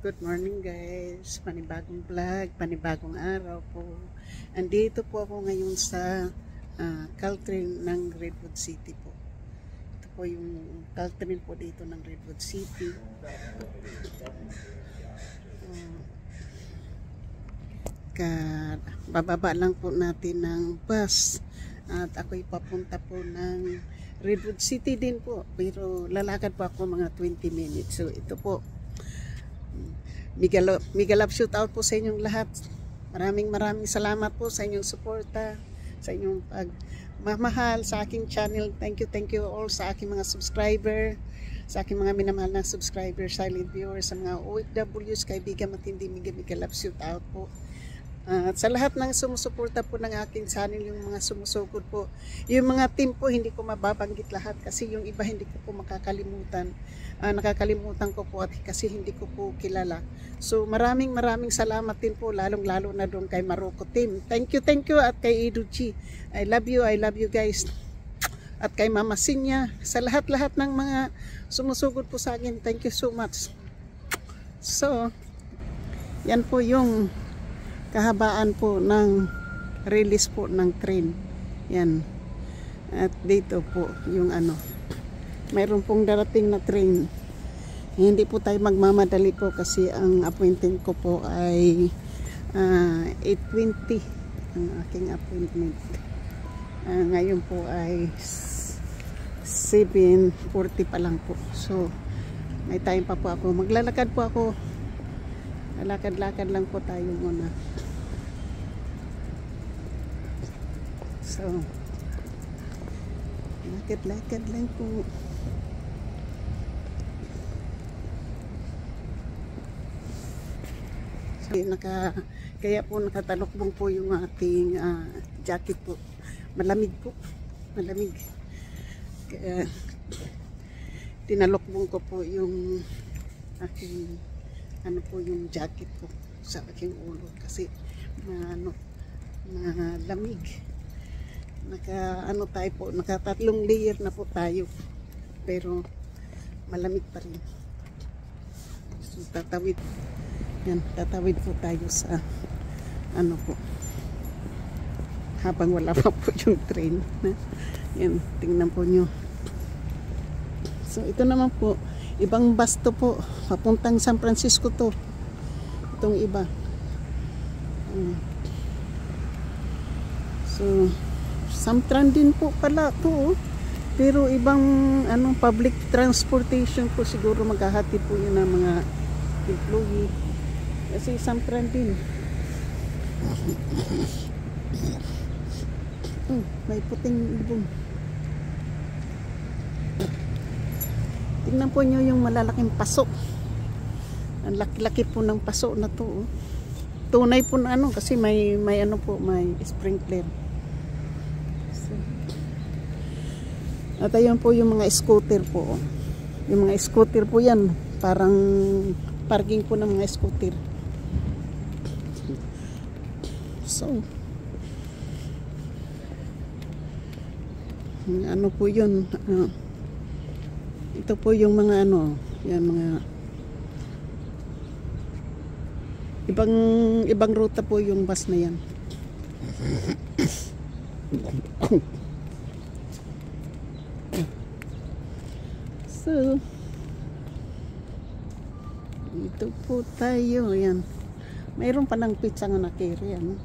Good morning guys, panibagong vlog, panibagong araw po. Andito po ako ngayon sa Caltrain ng Redwood City po. Ito po yung Caltrain po dito ng Redwood City. Bababa lang po natin ng bus at ako'y papunta po ng Redwood City din po, pero lalakad po ako mga 20 minutes. So ito po, mega love shoot out po sa inyong lahat. Maraming salamat po sa inyong suporta, sa inyong pagmamahal sa aking channel. Thank you all sa aking mga subscriber, sa aking mga minamahal na subscriber, silent viewers, sa mga OFWs, kaibigan, matindi, mega love shoot out po. At sa lahat ng sumusuporta po ng aking channel, yung mga sumusugod po, yung mga team po, hindi ko mababanggit lahat kasi yung iba hindi ko po makakalimutan. Nakakalimutan ko po at kasi hindi ko po kilala. So maraming salamat din po, lalong-lalo na doon kay Maroko team. Thank you at kay Iduchi. I love you guys. At kay Mama Sinya, sa lahat ng mga sumusugod po sa akin, thank you so much. So yan po yung kahabaan po ng release po ng train. Yan. At dito po yung mayroon pong darating na train. Hindi po tayo magmamadali po kasi ang appointment ko po ay 8:20 ang aking appointment. Ngayon po ay 7:40 pa lang po. So may time pa po ako. Maglalakad po ako. Lakad-lakad lang po tayo muna. So, lakad-lakad lang po. So, kaya po nakatalokbong po yung ating jacket po. Malamig po. Malamig. Kaya, tinalokbong ko po yung aking po yung jacket ko sa aking ulo kasi malamig. Tayo po, nakatatlong layer na po tayo pero malamig pa rin. So tatawid po tayo sa po habang wala pa po yung train. Yan, tingnan po nyo. So ito naman po, ibang bus to po, papuntang San Francisco to. Itong iba. So, Samtran din po pala to. Pero ibang public transportation po siguro maghahatid po yun ng mga employee. Kasi Samtran din. May puting ibong. Tingnan po nyo yung malalaking paso. Ang laki-laki po ng paso na to. Tunay po na kasi may sprinkler. So, at ayun po yung mga scooter po. Yung mga scooter po yan. Parang parking po ng mga scooter. So, po yun. Ito po yung mga yan mga ibang ruta po yung bus na yan. So ito po tayo, yan. Mayroon pa ng pizza nga na-carry, Hindi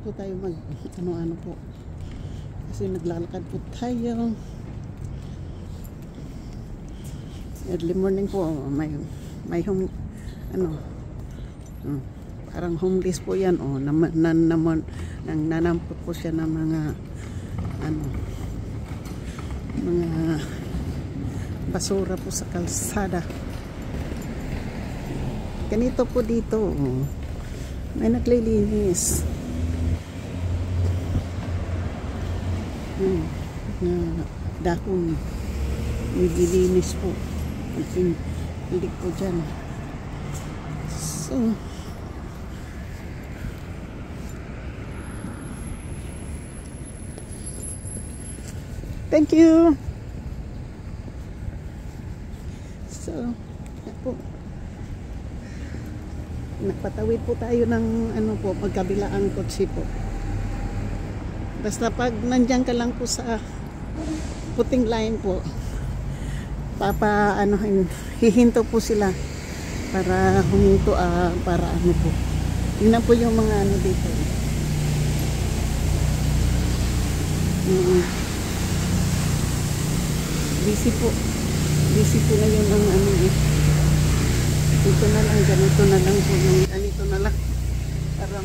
po tayo mag po kasi naglalakad po tayo. Early morning po, may parang homeless po yan, nanampot po siya ng mga mga basura po sa kalsada. Ganito po dito, may naglilinis. Dahon, nililinis po. Hilig po dyan. So thank you. So po, Nagpatawid po tayo ng ano po, magkabilaang kotse po. Basta pag nandiyan ka lang po sa puting line po, hihinto po sila para huminto, para ano po. Tingnan po yung mga ano dito. Busy po. Busy po ngayon ang ano eh. Ito na lang, ganito na lang po yung ganito na lang para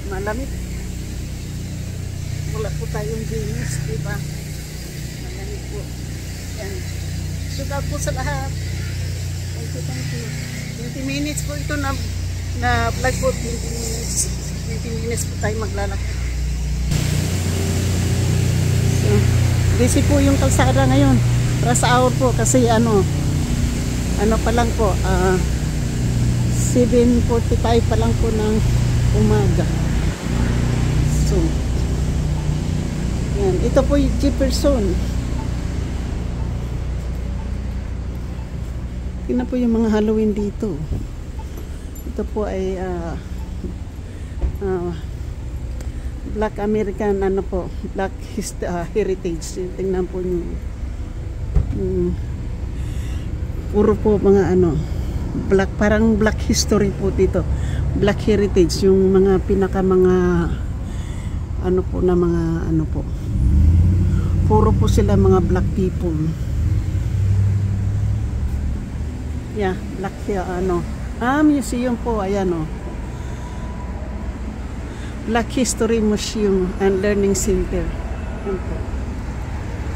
malamig. Wala po tayong binis, diba? Malamig po. Yan. Shout out po sa lahat. Thank you. 20 minutes po ito na vlog po. 20 minutes po tayo maglalakad. So, busy po yung kalsada ngayon. Rush hour po kasi ano pa lang po, 7:45 pa lang po ng umaga. So, yan. Ito po yung Jefferson. Tingnan po yung mga Halloween dito. Ito po ay Black American Black Heritage. Tingnan po nyo. Puro po mga black, parang black history po dito. Black heritage, yung mga puro po sila mga black people. Yeah, black museum po, ayan Black History Museum and Learning Center. Yan po.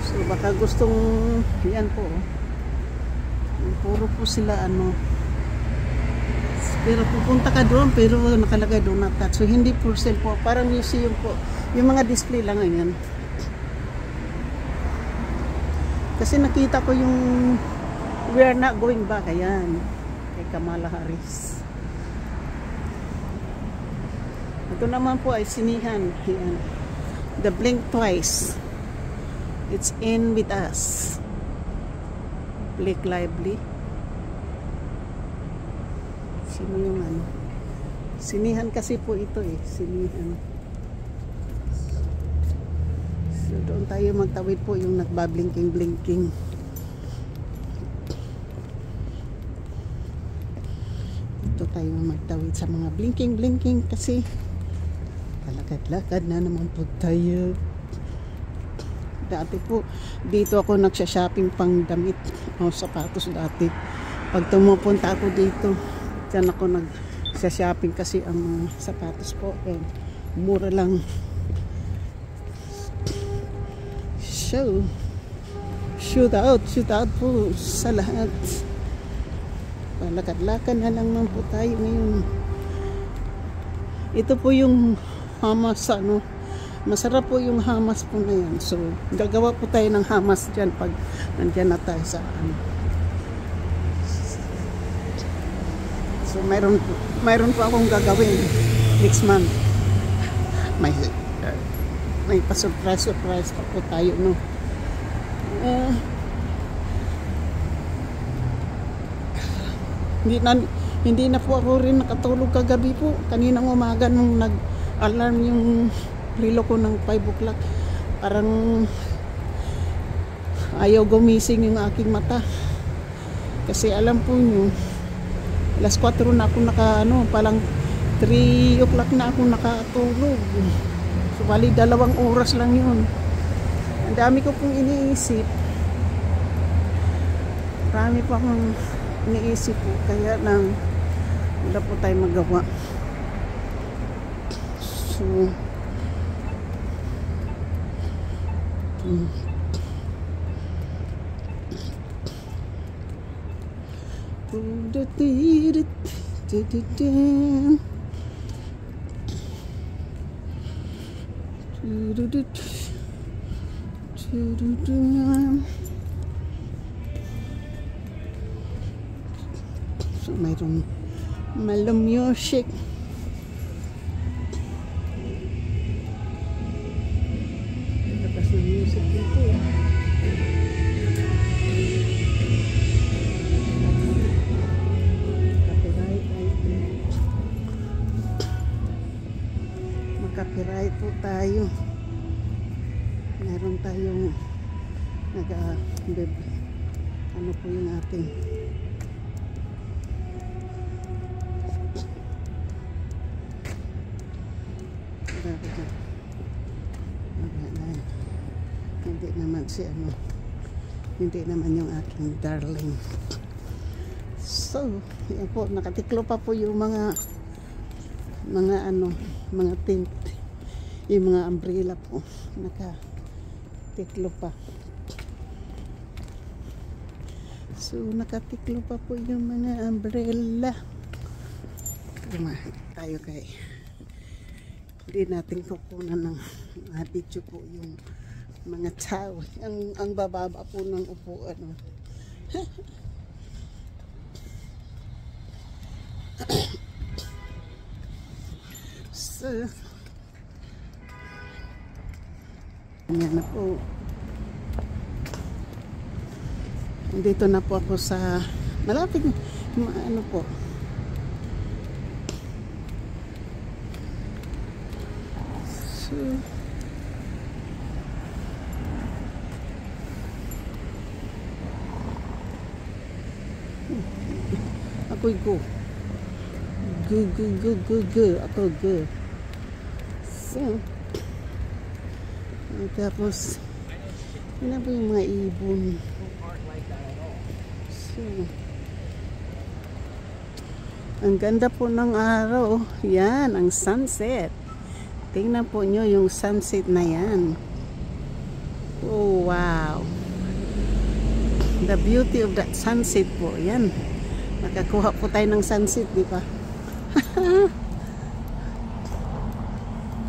So baka gustong yan po. Puro po sila pero pupunta ka doon pero nakalagay doon na touch. So hindi for sale po, parang museum po. Yung mga display lang yan. Kasi nakita ko yung We Are Not Going Back, ayan, kay Kamala Harris. Ito naman po ay sinihan. Ayan. The Blink Twice. It's in with us. Blake Lively. Sino yung sinihan kasi po ito eh. Sinihan. So doon tayo magtawid po yung nagbablinking-blinking. Ito tayo magtawid sa mga blinking-blinking kasi lakad-lakad na naman po tayo. Dati po dito ako nagsha-shopping pang damit o sapatos dati. Pag tumupunta ako dito, dyan ako nagsha-shopping kasi ang sapatos po mura lang. So, shoot out po sa lahat. Lakad-lakad na lang naman po tayo ngayon. Ito po yung hamas, masarap po yung hamas po na yan. So, gagawa po tayo ng hamas dyan pag nandyan na tayo sa So, mayroon po akong gagawin next month. May pa-surprise pa po tayo, no? Hindi na po ako rin nakatulog kagabi po. Kaninang umaga nung nag-alarm yung relo ko ng 5 o'clock. Parang ayaw gumising yung aking mata. Kasi alam po nyo, alas 4 na ako palang 3 o'clock na ako nakatulog. So, bali 2 oras lang yun. Ang dami ko pong iniisip. Marami pa akong iniisip po. Kaya lang, wala po tayo magawa. So, so mayroong malum music. Labas ng music dito eh. tayo. Meron tayong ano po yung ating hindi naman si ano, hindi naman yung aking darling. So yan po, nakatiklo pa po yung mga ano, mga tent, yung mga umbrella po nakatiklo pa. So nakatiklo pa po yung mga umbrella. Tayo kay hindi natin kukunan ng video po yung mga tao. Ang bababa po ng upuan. So yan na po. Dito na po ako sa malapit ano po. So ako'y go. Ako go. So tapos yun na po yung mga ibon. So ang ganda po ng araw. Yan, ang sunset. Tingnan po nyo yung sunset na yan. Oh wow, the beauty of that sunset po. Yan, nakakuha po tayo ng sunset, di ba?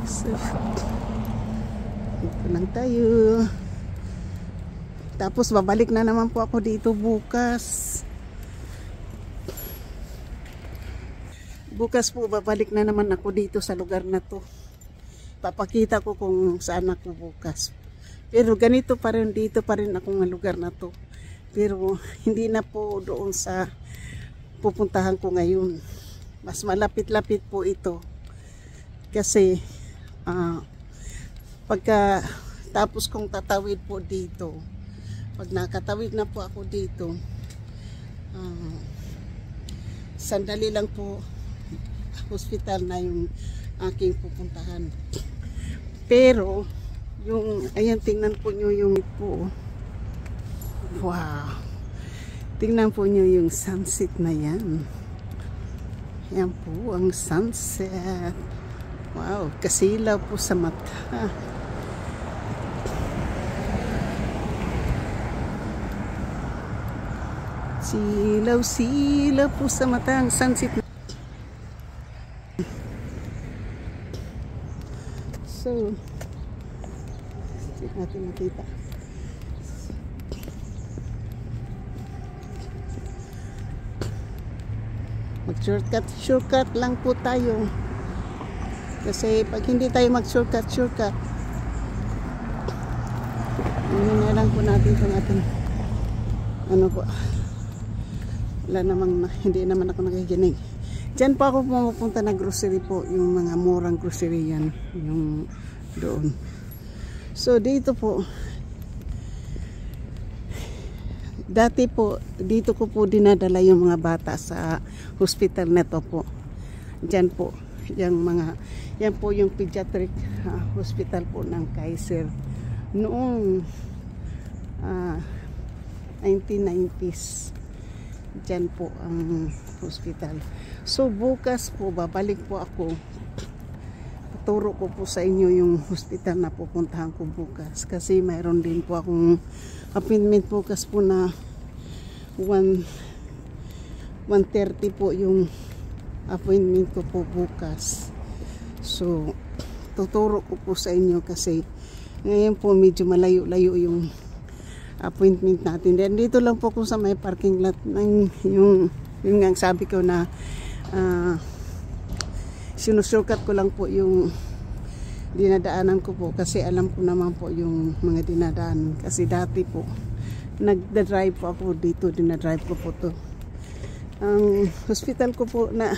So ito lang tayo. Tapos babalik na naman po ako dito bukas. Bukas po babalik na naman ako dito sa lugar na to. Papakita ko kung saan ako bukas. Pero ganito pa rin, dito pa rin ako ng lugar na to. Pero hindi na po doon sa pupuntahan ko ngayon. Mas malapit-lapit po ito. Kasi pagka tapos kong tatawid po dito, pag nakatawid na po ako dito, sandali lang po hospital na yung aking pupuntahan. Pero yung ayan, tingnan po nyo yung po. Wow, tingnan po nyo yung sunset na yan. Yan po ang sunset. Wow, kasilaw po sa mata. Silaw po sa mata ang sunset. So hindi natin makita. Shortcut lang po tayo. Kasi pag hindi tayo mag-shortcut, ano na lang po natin itong ating ano po. Wala namang, hindi naman ako nakikinig. Diyan po ako pumunta na grocery po, yung mga murang grocery yan, yung doon. So dito po, dati po, dito ko po dinadala yung mga bata sa hospital na to po. Diyan po, yung mga, yan po yung pediatric hospital po ng Kaiser. Noong 1990s. Diyan po ang hospital. So bukas po babalik po ako. Tuturo ko po sa inyo yung hospital na pupuntahan ko bukas. Kasi mayroon din po akong appointment bukas po na 1:30 po yung appointment ko po bukas. So tuturo ko po sa inyo kasi ngayon po medyo malayo-layo yung appointment natin. Then dito lang po ko sa may parking lot ng yung ang sabi ko na sinusurkat ko lang po yung dinadaanan ko po kasi alam ko naman po yung mga dinadaan kasi dati po nagda-drive po ako dito, dinadrive ko po to. Ang hospital ko po na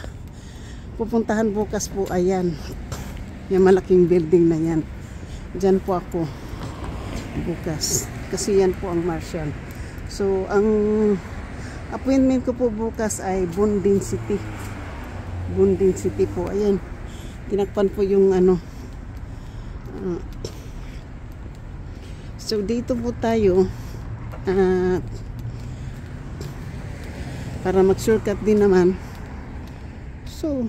pupuntahan bukas po, ayan, Yung malaking building na yan. Diyan po ako bukas. Kasi yan po ang Marshall. So, ang appointment ko po bukas ay Bundin City. Bundin City po. Ayan. Tinakpan po yung ano. So, dito po tayo. Para mag-shortcut din naman. So,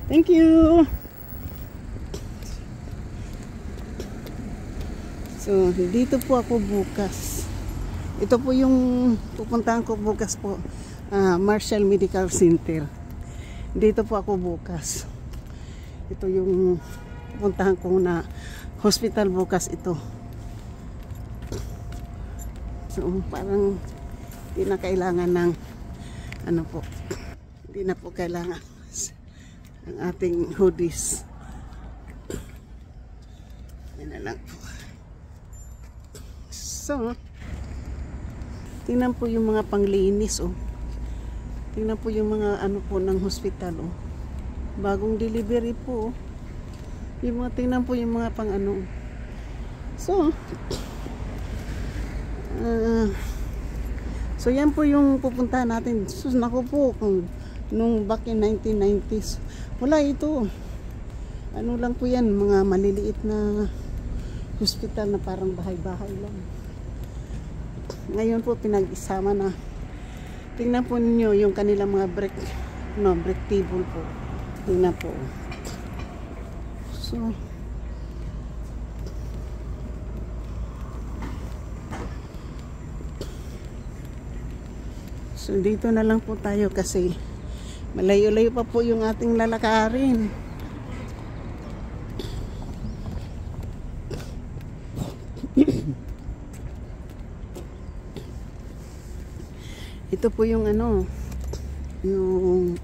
thank you. So, dito po ako bukas. Ito po yung pupuntahan ko bukas po. Marshall Medical Center. Dito po ako bukas. Ito yung pupuntahan ko na hospital bukas ito. So, parang hindi na kailangan ng ano po. Hindi na po kailangan ang ating hoodies. Yan na lang po. So, tingnan po yung mga panglinis, oh. Tingnan po yung mga ano po ng hospital, oh. Bagong delivery po, oh. Yung mga, tingnan po yung mga pang ano. So, so yan po yung pupuntahan natin. So, naku po, nung back in 1990s, wala ito. Ano lang po yan, mga maliliit na hospital na parang bahay-bahay lang. Ngayon po pinag-isama na. Tingnan po ninyo yung kanilang mga break table po. Tingnan po. So dito na lang po tayo kasi malayo-layo pa po yung ating lalakarin. Ito po yung ano, yung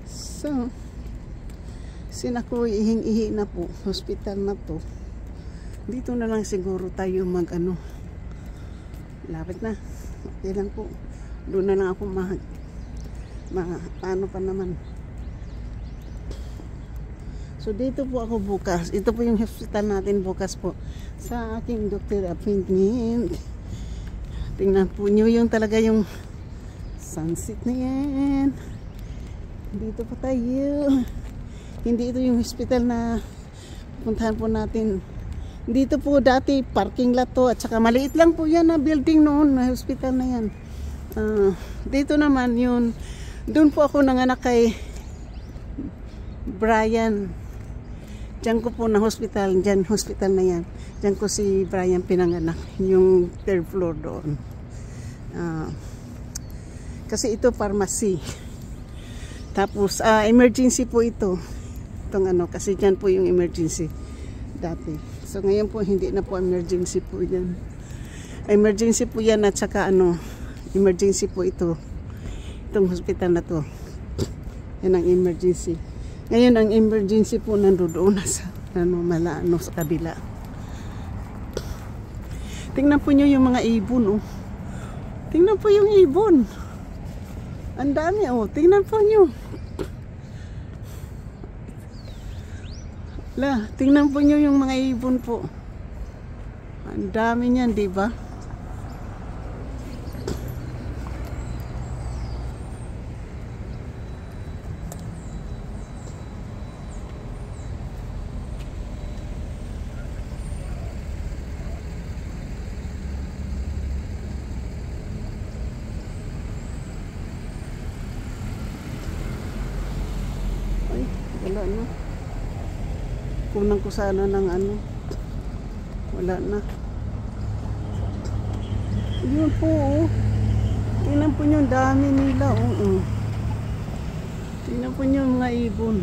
so sinako ihing-ihi na po hospital na to. Dito na lang siguro tayo mag ano, lapit na, okay lang po, doon na lang ako paano pa naman. So dito po ako bukas. Ito po yung hospital natin bukas po sa aking doctor appointment. Tingnan po nyo yung talaga yung sunset na yan. Dito po tayo. Hindi ito yung hospital na puntahan po natin. Dito po dati parking lot to at saka maliit lang po yan na building noon na hospital na yan. Dito naman yun, doon po ako nanganak kay Brian. Diyan ko po na hospital, diyan hospital na yan. Diyan ko si Brian pinanganak, yung third floor doon. Kasi ito pharmacy. Tapos emergency po ito. Itong ano, kasi diyan po yung emergency dati. So ngayon po hindi na po emergency po yan. Emergency po yan at saka ano, emergency po ito. Itong hospital na to. Yan ang emergency. Ngayon ang emergency po nandoon sa ano, malano sa kabila. Tingnan po nyo yung mga ibon, oh. Tingnan po yung ibon. Ang dami, oh. Tingnan po nyo. Tingnan po nyo yung mga ibon po. Ang dami niyan, di ba? Wala na. Kunan ko sana ng ano. Wala na. Yun po, oh. Tingnan po nyo, dami nila, oh. Tingnan po nyo mga ibon.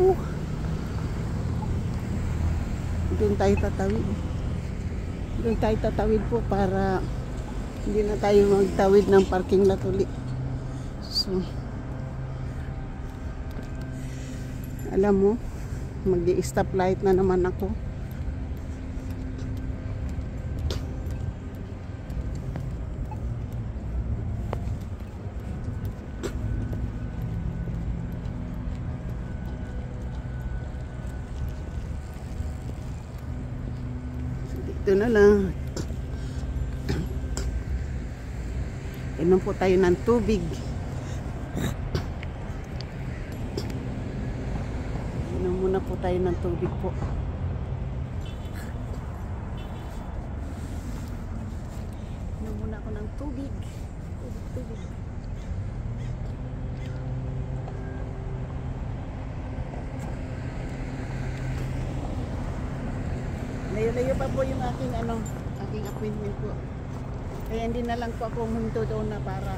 Oh. Doon tayo tatawid. Doon tayo tatawid po para hindi na tayo magtawid ng parking lot ulit. So, alam mo, mag-i-stop light na naman ako. Ito na lang. Inom po tayo ng tubig. Inom muna po tayo ng tubig po. Inom muna ako ng tubig. Tubig. Layo-layo pa po yung aking appointment po. Kaya hindi na lang po ako huminto doon na para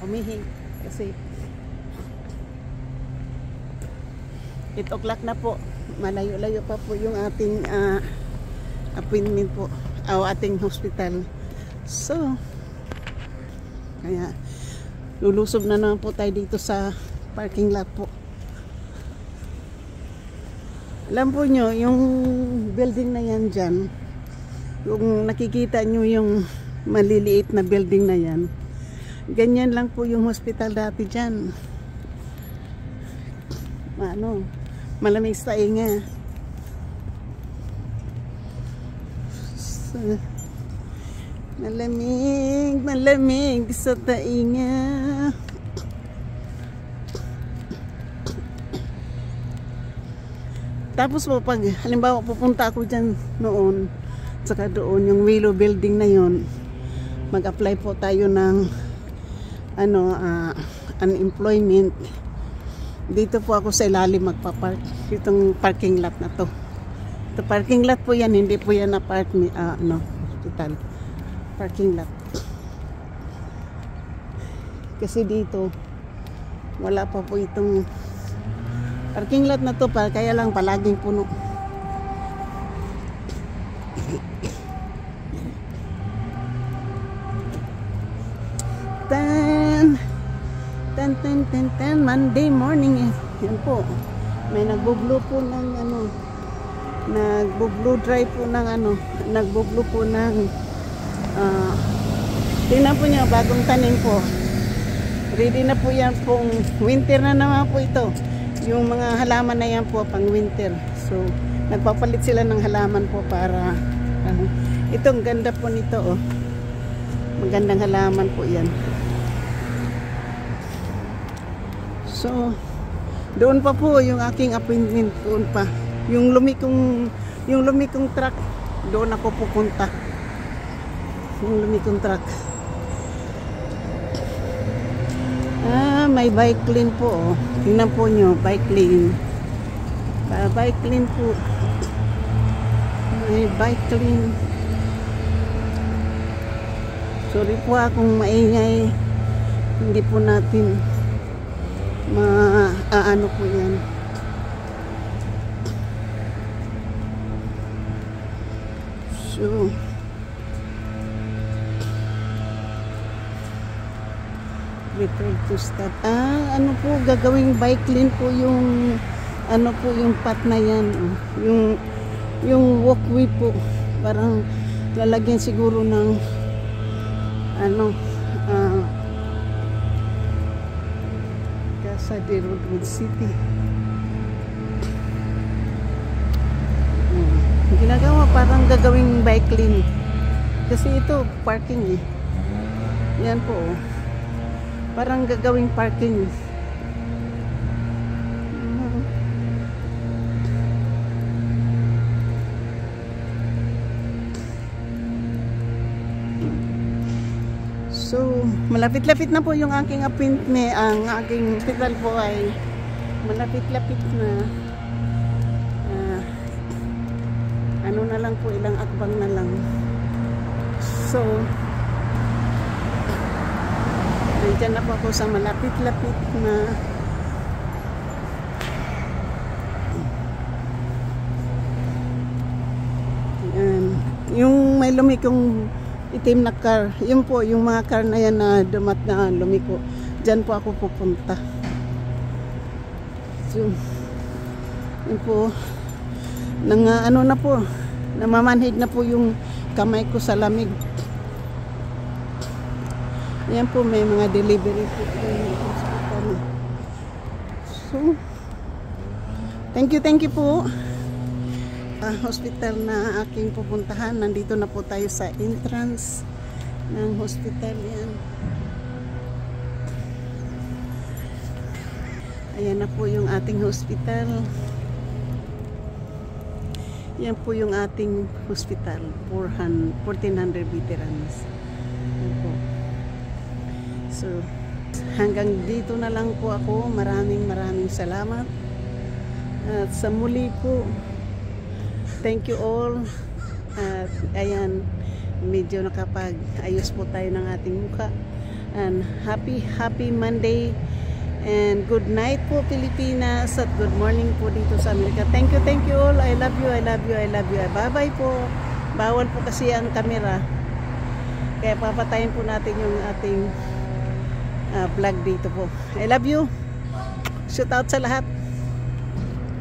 umihi kasi 8 o'clock na po. Malayo-layo pa po yung ating appointment po o ating hospital. So kaya lulusob na naman po tayo dito sa parking lot po. Alam po nyo, yung building na yan dyan, yung nakikita nyo yung maliliit na building na yan, ganyan lang po yung hospital dati dyan. Malamig sa inga. So, malamig sa tainga. Tapos po pag halimbawa pupunta ako dyan noon, saka doon yung Willow building na yon, mag-apply po tayo ng unemployment. Dito po ako sa ilalim magpa-park, itong parking lot na to. Ito parking lot po yan, hindi po yan na park ni hospital. Parking lot. Kasi dito wala pa po itong parking lot na to, kaya lang palaging puno. Monday morning. Yan po. May nagbo-blow po ng nagbo-blow dry po ng nagbo-blow po ng tingnan po niya, bagong tanim po. Ready na po yan pong winter na naman po ito. Yung mga halaman na yan po pang winter. So, nagpapalit sila ng halaman po para itong ganda po nito, oh. Magandang halaman po yan. So, doon pa po yung aking appointment, doon pa. Yung lumikong truck, doon ako pupunta. Yung lumikong truck. May bike lane po, oh. Tingnan po nyo, bike lane. Bike lane po. May bike lane. Sorry po kung maingay. Hindi po natin ano po yan. So, prepare to start. Ano po, gagawing bike lane po yung po yung path na yan. Yung walkway po. Parang lalagyan siguro ng Casa de Rodwood City. Ginagawa parang gagawing bike lane. Kasi ito, parking eh. Yan po, oh. Parang gagawing parking. So, malapit-lapit na po yung aking appointment. Ang aking hospital po ay malapit-lapit na. Ano na lang po, ilang akbang na lang. So, nandiyan na po ako sa malapit-lapit na yung may lumikong itim na car, yun po, yung mga car na yan na dumat na lumiko, dyan po ako pupunta. So, yun po, na po, namamanhid na po yung kamay ko sa lamig. Yan po, may mga delivery po yung hospital. So, thank you po. hospital na aking pupuntahan. Nandito na po tayo sa entrance ng hospital. Yan. Ayan na po yung ating hospital. Yan po yung ating hospital. 1400 veterans. Yan po. So, hanggang dito na lang po ako. Maraming salamat. At sa muli po, thank you all. At ayan, medyo nakapag-ayos po tayo ng ating mukha. And happy Monday. And good night po Pilipinas. At good morning po dito sa Amerika. Thank you all. I love you. Bye-bye po. Bawal po kasi ang camera. Kaya papatayin po natin yung ating vlog dito po. I love you. Shout out sa lahat.